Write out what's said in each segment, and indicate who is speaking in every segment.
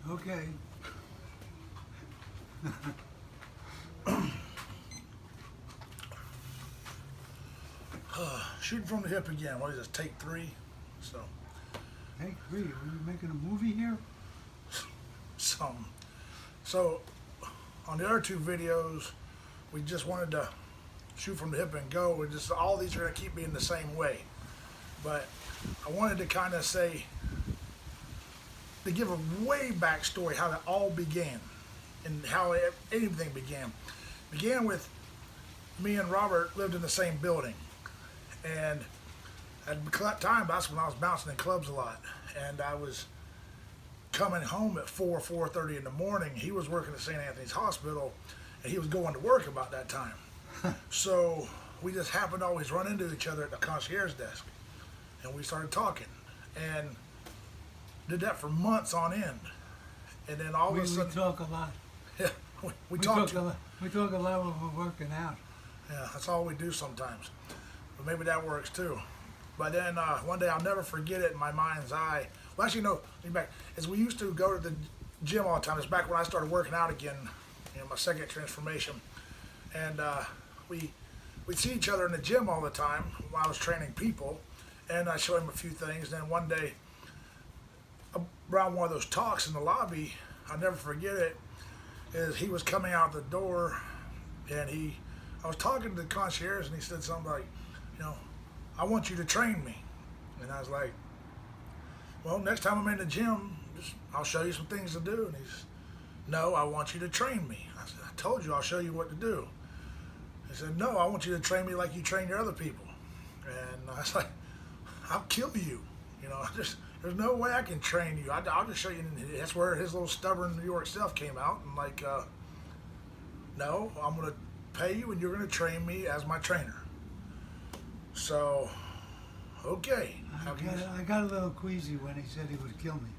Speaker 1: Okay.
Speaker 2: Shooting from the hip again. What is this? Take 3. So,
Speaker 1: Take 3. Are we making a movie here?
Speaker 2: some. So, on the other 2 videos, we just wanted to shoot from the hip and go. We just all these are gonna keep being the same way, but I wanted to kind of say to give a way backstory how it all began and how anything began. Began with me and Robert lived in the same building, and at the time that's when I was bouncing in clubs a lot, and I was coming home at 4:30 in the morning. He was working at St. Anthony's Hospital, and he was going to work about that time. So we just happened to always run into each other at the concierge desk, and we started talking, and did that for months on end. And then all
Speaker 1: We
Speaker 2: of a sudden,
Speaker 1: talk a lot.
Speaker 2: yeah, we
Speaker 1: We
Speaker 2: talked.
Speaker 1: talk a lot. We talk a lot when we're working out.
Speaker 2: Yeah, that's all we do sometimes. But maybe that works too. But then one day I'll never forget it in my mind's eye. Well, actually, no, let me back. As we used to go to the gym all the time. It's back when I started working out again, my second transformation. And we'd see each other in the gym all the time while I was training people. And I show him a few things. Then one day, around one of those talks in the lobby, I'll never forget it, is he was coming out the door, and I was talking to the concierge, and he said something like, I want you to train me. And I was like, well, next time I'm in the gym, I'll show you some things to do. And he's, no, I want you to train me. I said, I told you I'll show you what to do. He said, no, I want you to train me like you train your other people. And I was like, I'll kill you. There's no way I can train you. I'll just show you. And that's where his little stubborn New York self came out. And like, no, I'm going to pay you and you're going to train me as my trainer. So, okay.
Speaker 1: I got a little queasy when he said he would kill me.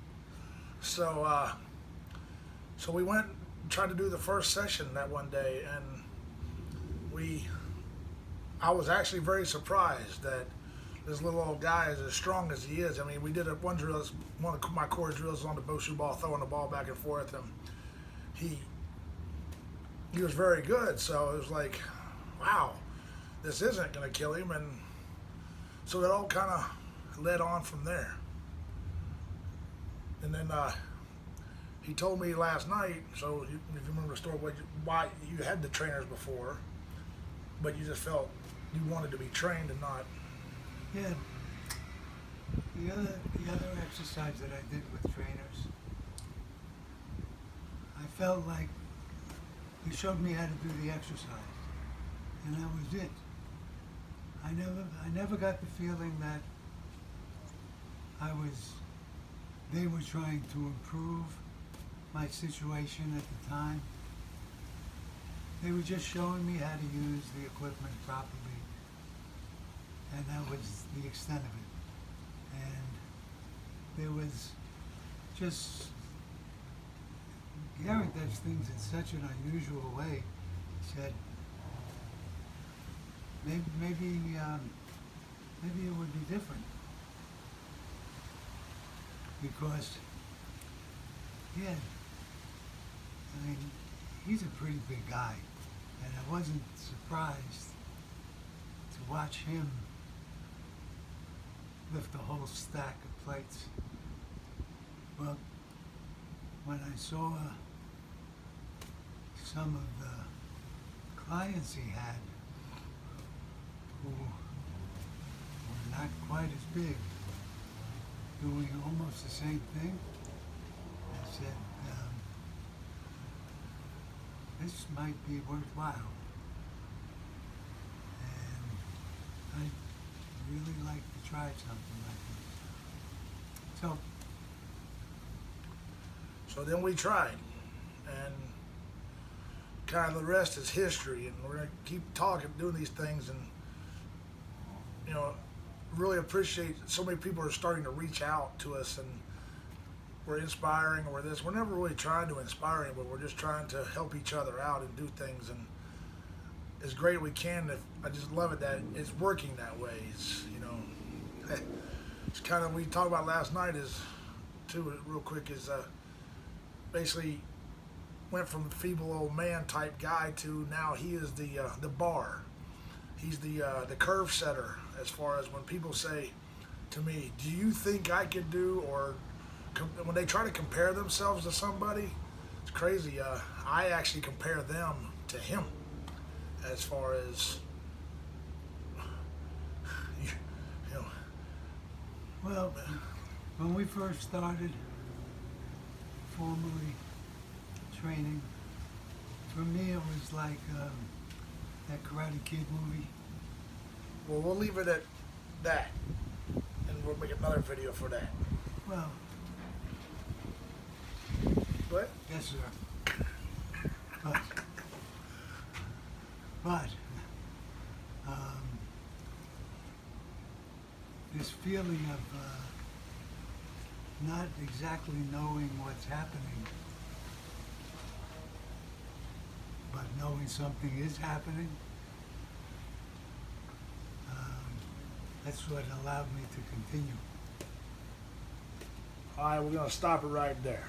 Speaker 2: So we went and tried to do the first session that one day, and I was actually very surprised that this little old guy is as strong as he is. I mean, we did one drill, one of my core drills on the Bosu ball, throwing the ball back and forth, and he was very good. So it was like, wow, this isn't going to kill him, and so it all kind of led on from there. And then he told me last night, so if you remember the story, why you had the trainers before, but you just felt you wanted to be trained and not.
Speaker 1: Yeah. The other exercise that I did with trainers, I felt like he showed me how to do the exercise, and that was it. I never got the feeling that they were trying to improve my situation at the time. They were just showing me how to use the equipment properly, and that was the extent of it. And there was just, Gary does things in such an unusual way. He said, maybe it would be different, because, yeah, I mean, he's a pretty big guy, and I wasn't surprised to watch him lift a whole stack of plates. But when I saw some of the clients he had, who were not quite as big, doing almost the same thing, I said, this might be worthwhile. And I'd really like to try something like this.
Speaker 2: So then we tried, and kind of the rest is history, and we're going to keep talking, doing these things, and really appreciate so many people are starting to reach out to us, and we're inspiring, or this. We're never really trying to inspire anybody. We're just trying to help each other out and do things, and as great we can. I just love it that it's working that way. It's it's kind of, we talked about last night is too real quick is basically went from the feeble old man type guy to now he is the bar. He's the curve setter. As far as when people say to me, "Do you think I could do?" or when they try to compare themselves to somebody, it's crazy. I actually compare them to him as far as you know.
Speaker 1: Well, when we first started formally training, for me it was like that Karate Kid movie.
Speaker 2: Well, we'll leave it at that, and we'll make another video for that.
Speaker 1: Well,
Speaker 2: What?
Speaker 1: yes, sir. But this feeling of not exactly knowing what's happening, but knowing something is happening, that's what allowed me to continue.
Speaker 2: All right, we're gonna stop it right there.